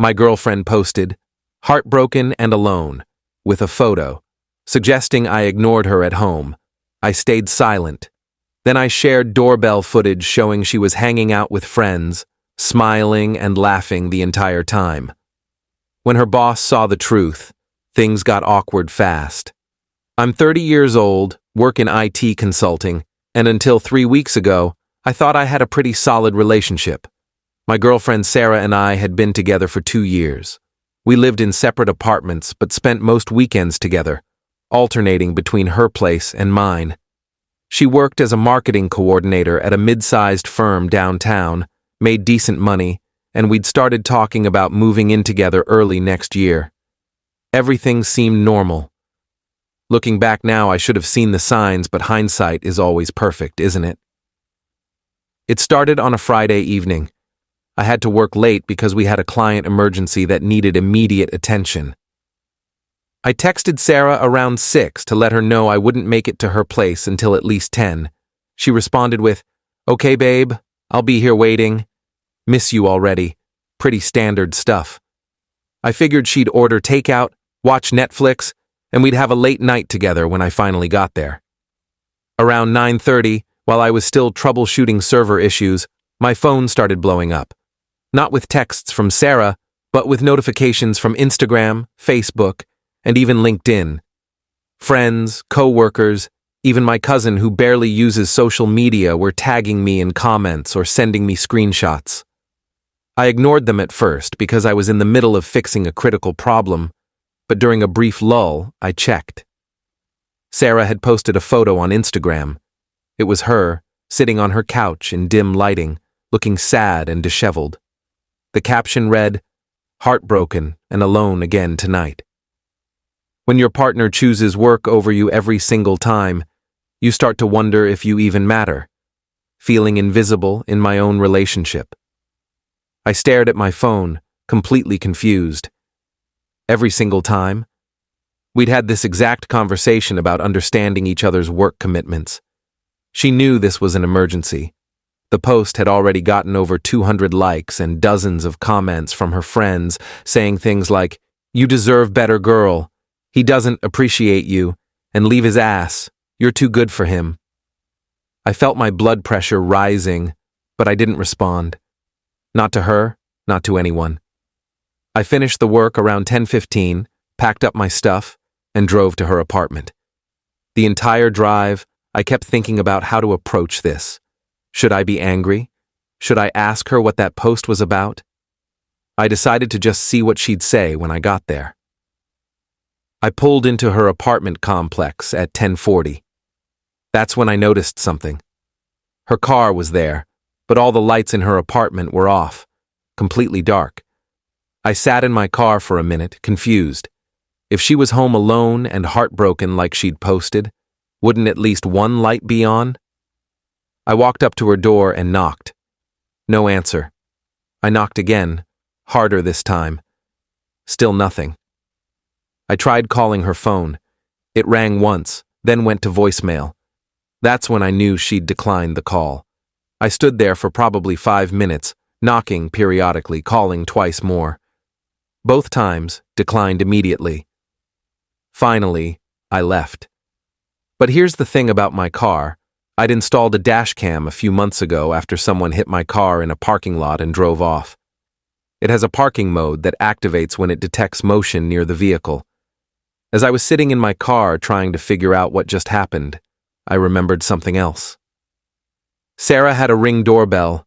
My girlfriend posted, "Heartbroken and alone," with a photo, suggesting I ignored her at home. I stayed silent. Then I shared doorbell footage showing she was hanging out with friends, smiling and laughing the entire time. When her boss saw the truth, things got awkward fast. I'm 30 years old, work in IT consulting, and until 3 weeks ago, I thought I had a pretty solid relationship. My girlfriend Sarah and I had been together for 2 years. We lived in separate apartments but spent most weekends together, alternating between her place and mine. She worked as a marketing coordinator at a mid-sized firm downtown, made decent money, and we'd started talking about moving in together early next year. Everything seemed normal. Looking back now, I should have seen the signs, but hindsight is always perfect, isn't it? It started on a Friday evening. I had to work late because we had a client emergency that needed immediate attention. I texted Sarah around 6 to let her know I wouldn't make it to her place until at least 10. She responded with, "Okay, babe, I'll be here waiting. Miss you already." Pretty standard stuff. I figured she'd order takeout, watch Netflix, and we'd have a late night together when I finally got there. Around 9:30, while I was still troubleshooting server issues, my phone started blowing up. Not with texts from Sarah, but with notifications from Instagram, Facebook, and even LinkedIn. Friends, co-workers, even my cousin who barely uses social media were tagging me in comments or sending me screenshots. I ignored them at first because I was in the middle of fixing a critical problem, but during a brief lull, I checked. Sarah had posted a photo on Instagram. It was her, sitting on her couch in dim lighting, looking sad and disheveled. The caption read, "Heartbroken and alone again tonight." When your partner chooses work over you every single time, you start to wonder if you even matter, feeling invisible in my own relationship. I stared at my phone, completely confused. Every single time? We'd had this exact conversation about understanding each other's work commitments. She knew this was an emergency. The post had already gotten over 200 likes and dozens of comments from her friends saying things like, "You deserve better, girl. He doesn't appreciate you, and leave his ass. You're too good for him." I felt my blood pressure rising, but I didn't respond. Not to her, not to anyone. I finished the work around 10:15, packed up my stuff, and drove to her apartment. The entire drive, I kept thinking about how to approach this. Should I be angry? Should I ask her what that post was about? I decided to just see what she'd say when I got there. I pulled into her apartment complex at 10:40. That's when I noticed something. Her car was there, but all the lights in her apartment were off, completely dark. I sat in my car for a minute, confused. If she was home alone and heartbroken like she'd posted, wouldn't at least one light be on? I walked up to her door and knocked. No answer. I knocked again, harder this time. Still nothing. I tried calling her phone. It rang once, then went to voicemail. That's when I knew she'd declined the call. I stood there for probably 5 minutes, knocking periodically, calling twice more. Both times, declined immediately. Finally, I left. But here's the thing about my car. I'd installed a dash cam a few months ago after someone hit my car in a parking lot and drove off. It has a parking mode that activates when it detects motion near the vehicle. As I was sitting in my car trying to figure out what just happened, I remembered something else. Sarah had a Ring doorbell.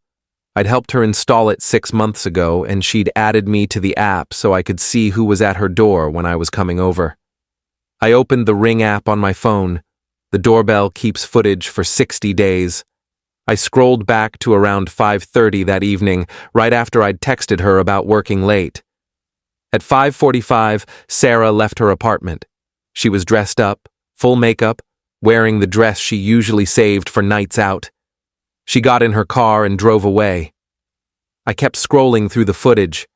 I'd helped her install it 6 months ago, and she'd added me to the app so I could see who was at her door when I was coming over. I opened the Ring app on my phone. The doorbell keeps footage for 60 days. I scrolled back to around 5:30 that evening, right after I'd texted her about working late. At 5:45, Sarah left her apartment. She was dressed up, full makeup, wearing the dress she usually saved for nights out. She got in her car and drove away. I kept scrolling through the footage.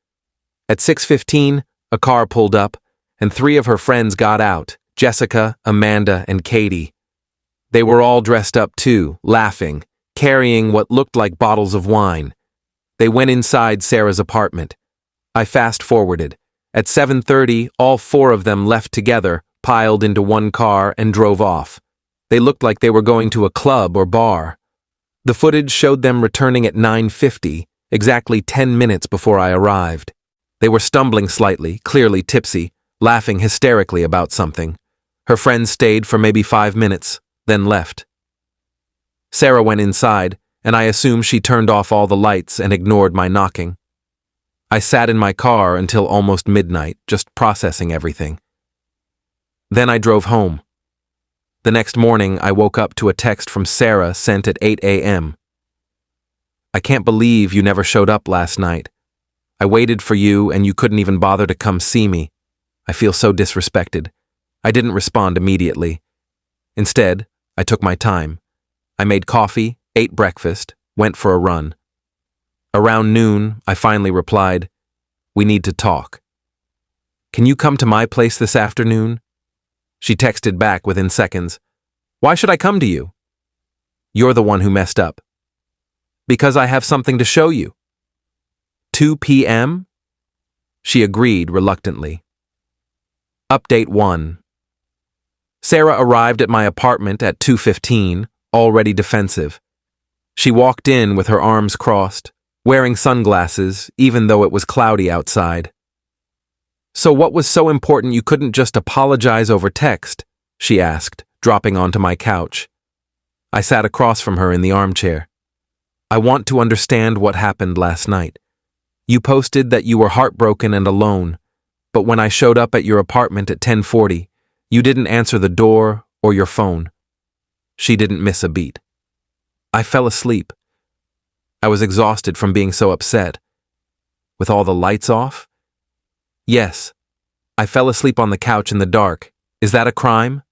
At 6:15, a car pulled up, and 3 of her friends got out, Jessica, Amanda, and Katie. They were all dressed up too, laughing, carrying what looked like bottles of wine. They went inside Sarah's apartment. I fast-forwarded. At 7:30, all four of them left together, piled into one car, and drove off. They looked like they were going to a club or bar. The footage showed them returning at 9:50, exactly 10 minutes before I arrived. They were stumbling slightly, clearly tipsy, laughing hysterically about something. Her friends stayed for maybe 5 minutes, then left. Sarah went inside, and I assume she turned off all the lights and ignored my knocking. I sat in my car until almost midnight, just processing everything. Then I drove home. The next morning, I woke up to a text from Sarah sent at 8 a.m. I can't believe you never showed up last night. I waited for you and you couldn't even bother to come see me. I feel so disrespected. I didn't respond immediately. Instead, I took my time. I made coffee, ate breakfast, went for a run. Around noon, I finally replied, "We need to talk. Can you come to my place this afternoon?" She texted back within seconds, "Why should I come to you?" "You're the one who messed up." "Because I have something to show you." 2 p.m.? She agreed reluctantly. Update 1. Sarah arrived at my apartment at 2:15, already defensive. She walked in with her arms crossed, wearing sunglasses, even though it was cloudy outside. "So what was so important you couldn't just apologize over text?" she asked, dropping onto my couch. I sat across from her in the armchair. "I want to understand what happened last night. You posted that you were heartbroken and alone, but when I showed up at your apartment at 10:40, you didn't answer the door or your phone." She didn't miss a beat. "I fell asleep. I was exhausted from being so upset." "With all the lights off?" "Yes. I fell asleep on the couch in the dark. Is that a crime?"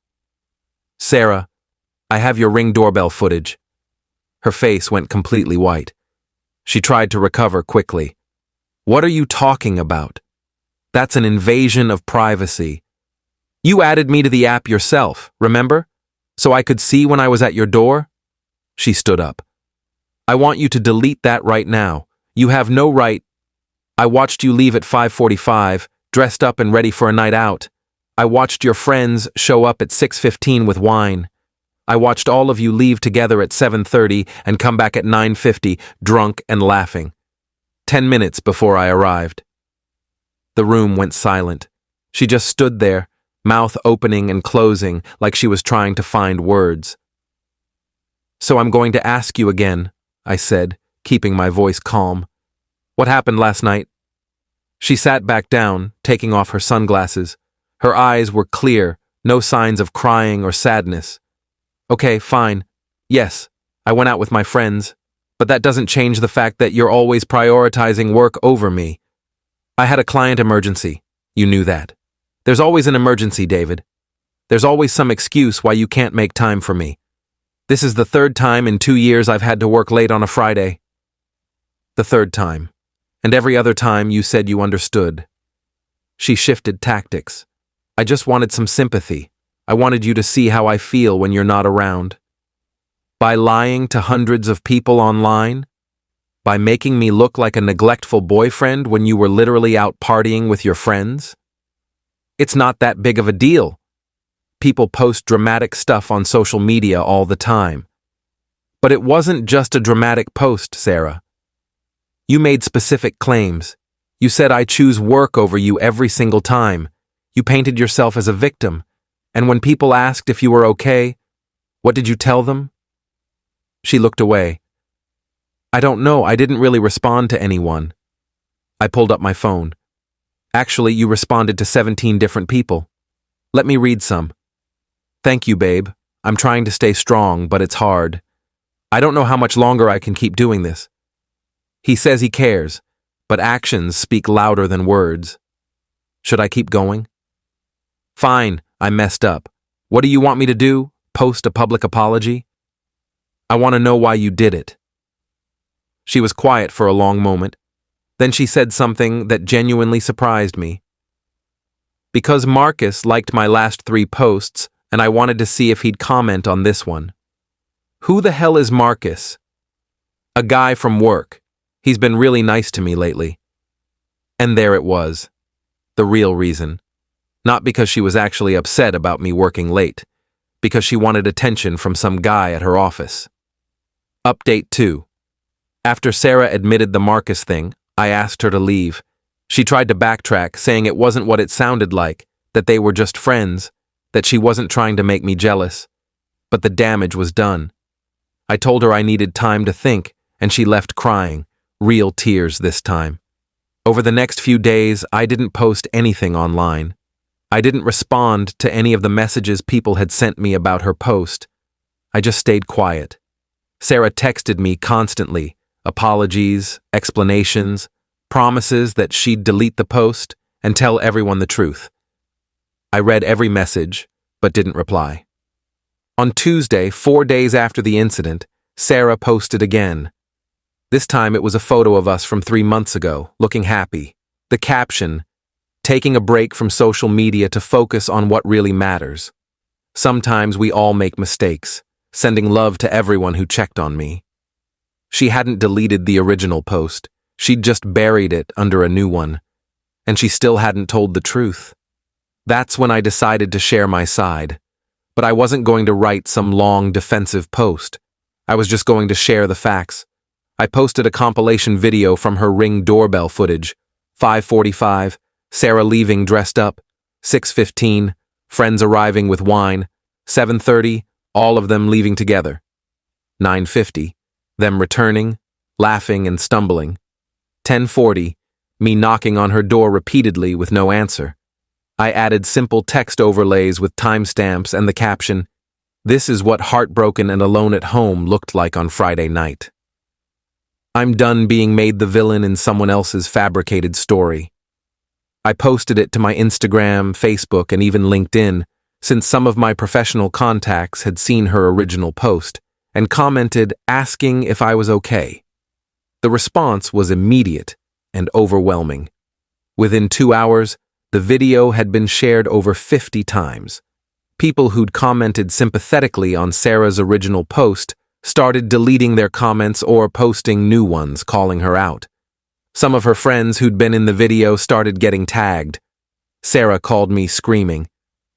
"Sarah, I have your Ring doorbell footage." Her face went completely white. She tried to recover quickly. "What are you talking about? That's an invasion of privacy. You added me to the app yourself, remember? So I could see when I was at your door?" She stood up. "I want you to delete that right now. You have no right. I watched you leave at 5:45, dressed up and ready for a night out. I watched your friends show up at 6:15 with wine. I watched all of you leave together at 7:30 and come back at 9:50, drunk and laughing. 10 minutes before I arrived." The room went silent. She just stood there, mouth opening and closing like she was trying to find words. "So I'm going to ask you again," I said, keeping my voice calm. "What happened last night?" She sat back down, taking off her sunglasses. Her eyes were clear, no signs of crying or sadness. "Okay, fine. Yes, I went out with my friends, but that doesn't change the fact that you're always prioritizing work over me. I had a client emergency. You knew that. There's always an emergency, David. There's always some excuse why you can't make time for me. This is the third time in 2 years I've had to work late on a Friday." "The third time. And every other time you said you understood." She shifted tactics. "I just wanted some sympathy. I wanted you to see how I feel when you're not around. By lying to hundreds of people online? By making me look like a neglectful boyfriend when you were literally out partying with your friends? It's not that big of a deal. People post dramatic stuff on social media all the time. But it wasn't just a dramatic post, Sarah. You made specific claims. You said I choose work over you every single time. You painted yourself as a victim. And when people asked if you were okay, what did you tell them?" She looked away. "I don't know, I didn't really respond to anyone." I pulled up my phone. "Actually, you responded to 17 different people. Let me read some." "Thank you, babe. I'm trying to stay strong, but it's hard. I don't know how much longer I can keep doing this." He says he cares, but actions speak louder than words. Should I keep going? "Fine, I messed up. What do you want me to do? Post a public apology?" "I want to know why you did it." She was quiet for a long moment. Then she said something that genuinely surprised me. "Because Marcus liked my last 3 posts, and I wanted to see if he'd comment on this one." "Who the hell is Marcus?" "A guy from work. He's been really nice to me lately." And there it was. The real reason. Not because she was actually upset about me working late, because she wanted attention from some guy at her office. Update 2. After Sarah admitted the Marcus thing, I asked her to leave. She tried to backtrack, saying it wasn't what it sounded like, that they were just friends, that she wasn't trying to make me jealous. But the damage was done. I told her I needed time to think, and she left crying, real tears this time. Over the next few days, I didn't post anything online. I didn't respond to any of the messages people had sent me about her post. I just stayed quiet. Sarah texted me constantly, apologies, explanations, promises that she'd delete the post and tell everyone the truth. I read every message, but didn't reply. On Tuesday, 4 days after the incident, Sarah posted again. This time it was a photo of us from 3 months ago, looking happy. The caption, taking a break from social media to focus on what really matters. Sometimes we all make mistakes, sending love to everyone who checked on me. She hadn't deleted the original post. She'd just buried it under a new one. And she still hadn't told the truth. That's when I decided to share my side. But I wasn't going to write some long, defensive post. I was just going to share the facts. I posted a compilation video from her Ring doorbell footage. 5:45, Sarah leaving dressed up. 6:15, friends arriving with wine. 7:30, all of them leaving together. 9:50, them returning, laughing and stumbling. 10:40, me knocking on her door repeatedly with no answer. I added simple text overlays with timestamps and the caption, "This is what heartbroken and alone at home looked like on Friday night." I'm done being made the villain in someone else's fabricated story. I posted it to my Instagram, Facebook, and even LinkedIn, since some of my professional contacts had seen her original post and commented asking if I was okay. The response was immediate and overwhelming. Within 2 hours, the video had been shared over 50 times. People who'd commented sympathetically on Sarah's original post started deleting their comments or posting new ones calling her out. Some of her friends who'd been in the video started getting tagged. Sarah called me screaming,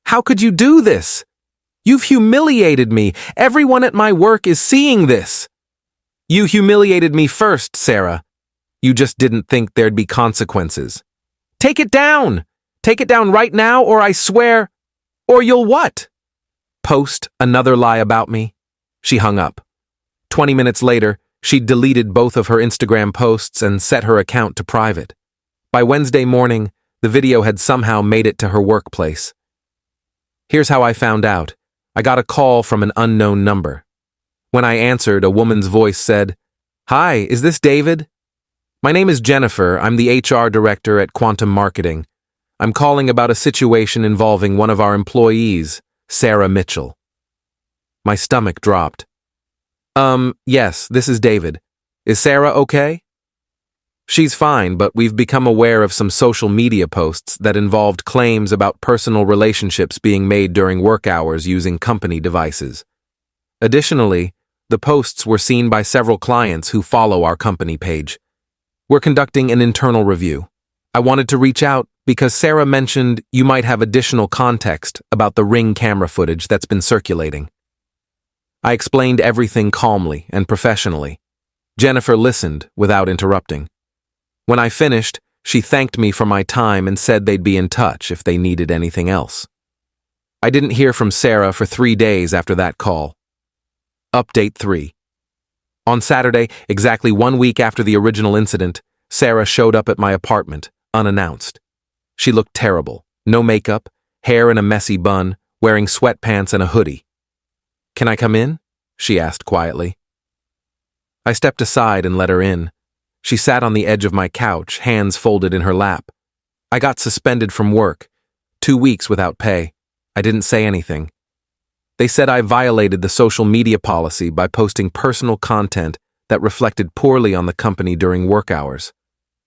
"How could you do this? You've humiliated me. Everyone at my work is seeing this." "You humiliated me first, Sarah. You just didn't think there'd be consequences. Take it down! Take it down right now, or I swear, or you'll what? Post another lie about me?" She hung up. 20 minutes later, she'd deleted both of her Instagram posts and set her account to private. By Wednesday morning, the video had somehow made it to her workplace. Here's how I found out. I got a call from an unknown number. When I answered, a woman's voice said, "Hi, is this David? My name is Jennifer. I'm the HR director at Quantum Marketing. I'm calling about a situation involving one of our employees, Sarah Mitchell." My stomach dropped. Yes, this is David. Is Sarah okay?" "She's fine, but we've become aware of some social media posts that involved claims about personal relationships being made during work hours using company devices. Additionally, the posts were seen by several clients who follow our company page. We're conducting an internal review. I wanted to reach out because Sarah mentioned you might have additional context about the Ring camera footage that's been circulating." I explained everything calmly and professionally. Jennifer listened without interrupting. When I finished, she thanked me for my time and said they'd be in touch if they needed anything else. I didn't hear from Sarah for 3 days after that call. Update 3. On Saturday, exactly 1 week after the original incident, Sarah showed up at my apartment, unannounced. She looked terrible. No makeup, hair in a messy bun, wearing sweatpants and a hoodie. "Can I come in?" she asked quietly. I stepped aside and let her in. She sat on the edge of my couch, hands folded in her lap. I got suspended from work. 2 weeks without pay. I didn't say anything. They said I violated the social media policy by posting personal content that reflected poorly on the company during work hours.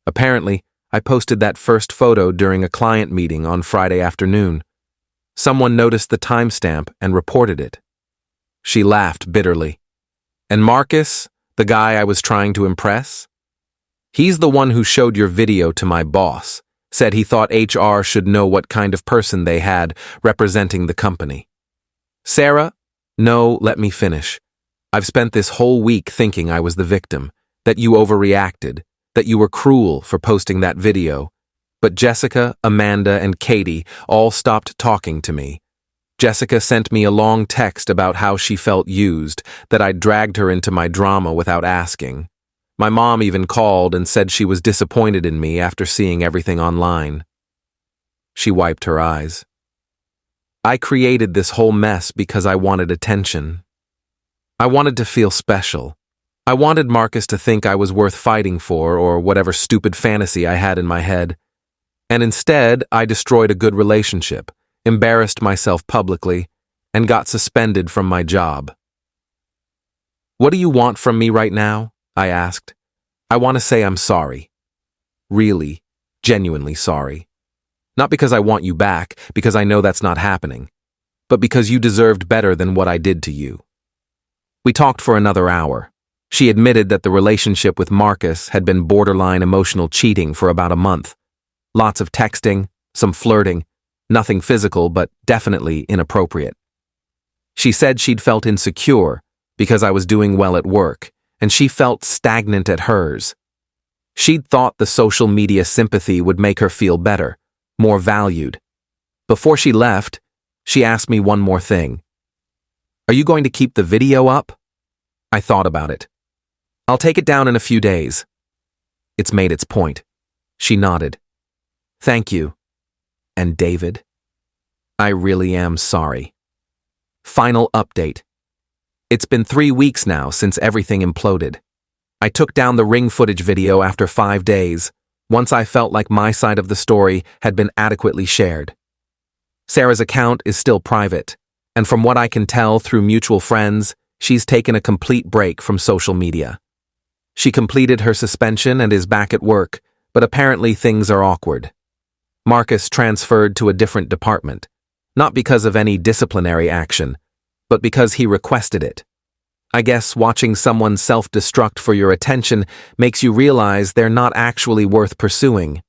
Apparently, I posted that first photo during a client meeting on Friday afternoon. Someone noticed the timestamp and reported it. She laughed bitterly. "And Marcus, the guy I was trying to impress?" He's the one who showed your video to my boss, said he thought HR should know what kind of person they had representing the company. Sarah, no, let me finish. I've spent this whole week thinking I was the victim, that you overreacted, that you were cruel for posting that video. But Jessica, Amanda, and Katie all stopped talking to me. Jessica sent me a long text about how she felt used, that I'd dragged her into my drama without asking. My mom even called and said she was disappointed in me after seeing everything online. She wiped her eyes. I created this whole mess because I wanted attention. I wanted to feel special. I wanted Marcus to think I was worth fighting for, or whatever stupid fantasy I had in my head. And instead, I destroyed a good relationship, embarrassed myself publicly, and got suspended from my job. What do you want from me right now? I asked. I want to say I'm sorry. Really, genuinely sorry. Not because I want you back, because I know that's not happening, but because you deserved better than what I did to you. We talked for another hour. She admitted that the relationship with Marcus had been borderline emotional cheating for about a month. Lots of texting, some flirting, nothing physical, but definitely inappropriate. She said she'd felt insecure because I was doing well at work, and she felt stagnant at hers. She'd thought the social media sympathy would make her feel better, more valued. Before she left, she asked me one more thing. Are you going to keep the video up? I thought about it. I'll take it down in a few days. It's made its point. She nodded. Thank you. And David? I really am sorry. Final update. It's been 3 weeks now since everything imploded. I took down the ring footage video after 5 days, once I felt like my side of the story had been adequately shared. Sarah's account is still private, and from what I can tell through mutual friends, she's taken a complete break from social media. She completed her suspension and is back at work, but apparently things are awkward. Marcus transferred to a different department, not because of any disciplinary action, but because he requested it. I guess watching someone self-destruct for your attention makes you realize they're not actually worth pursuing.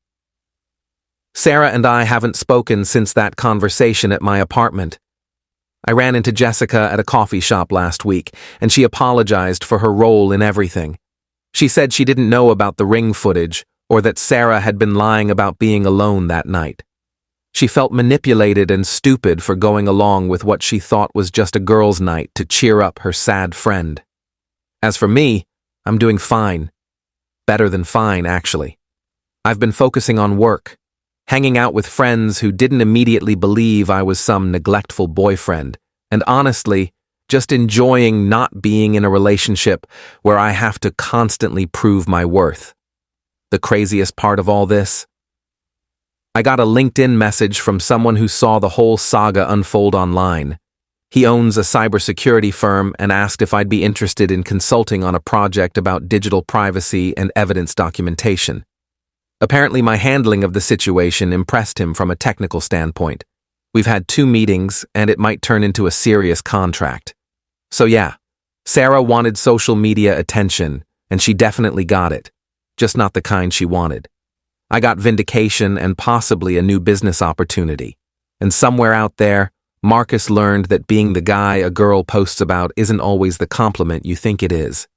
Sarah and I haven't spoken since that conversation at my apartment. I ran into Jessica at a coffee shop last week, and she apologized for her role in everything. She said she didn't know about the ring footage, or that Sarah had been lying about being alone that night. She felt manipulated and stupid for going along with what she thought was just a girls' night to cheer up her sad friend. As for me, I'm doing fine. Better than fine, actually. I've been focusing on work, hanging out with friends who didn't immediately believe I was some neglectful boyfriend, and honestly, just enjoying not being in a relationship where I have to constantly prove my worth. The craziest part of all this? I got a LinkedIn message from someone who saw the whole saga unfold online. He owns a cybersecurity firm and asked if I'd be interested in consulting on a project about digital privacy and evidence documentation. Apparently, my handling of the situation impressed him from a technical standpoint. We've had 2 meetings, and it might turn into a serious contract. So yeah, Sarah wanted social media attention, and she definitely got it, just not the kind she wanted. I got vindication and possibly a new business opportunity. And somewhere out there, Marcus learned that being the guy a girl posts about isn't always the compliment you think it is.